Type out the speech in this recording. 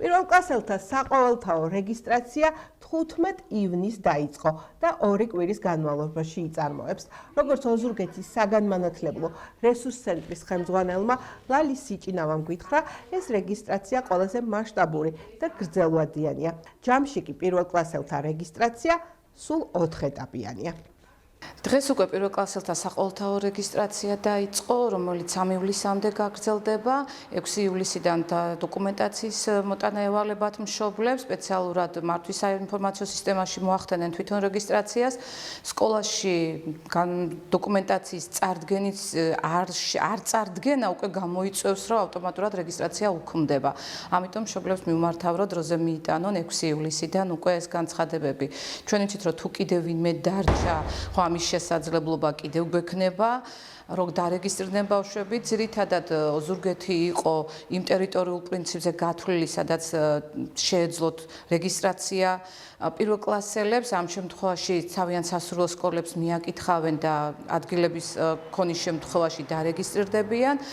პირველკლასელთა საყოველთაო რეგისტრაცია 15 ივნისს დაიწყო და 2 კვირის განმავლობაში იწარმოებს. როგორც ოზურგეთის საგანმანათლებლო რესურს ცენტრის ხელმძღვანელმა ლალი სიჭინავამ გითხრა, ეს რეგისტრაცია ყველაზე მასშტაბური და გრძელვადიანია. ჯამში კი პირველკლასელთა რეგისტრაცია სულ 4 ეტაპიანია. დღეს უკვე პირველკლასელთა საყოველთაო რეგისტრაცია დაიწყო, რომელიც 3 ივლისამდე გაგრძელდება. 6 ივლისიდან დოკუმენტაციის მოტანა ევალებათ მშობლებს, სპეციალურად მართვის საინფორმაციო სისტემაში მოახდენენ თვითონ რეგისტრაციას. სკოლაში დოკუმენტაციის წარდგენის არ წარდგენა უკვე გამოიწვევს, რომ ავტომატურად რეგისტრაცია უქმდება. ამიტომ მშობლებს მივმართავ, რომ დროზე მიიტანონ 6 ივლისიდან უკვე ეს განცხადებები. ჩვენ ვიცით, რომ თუ კიდევ ვინმე დარჩა, ხო ამის შესაძლებლობა კიდევ გვექნება, რომ დარეგისტრირდნენ ბავშვები. ძირითადად ოზურგეთი იყო იმ ტერიტორიულ პრინციპზე გათვლილი, სადაც შეეძლოთ რეგისტრაცია პირველკლასელებს. ამ შემთხვევაში თავიანთ სასურველ სკოლებს მიაკითხავენ და ადგილების ქონის შემთხვევაში დარეგისტრირდებიან.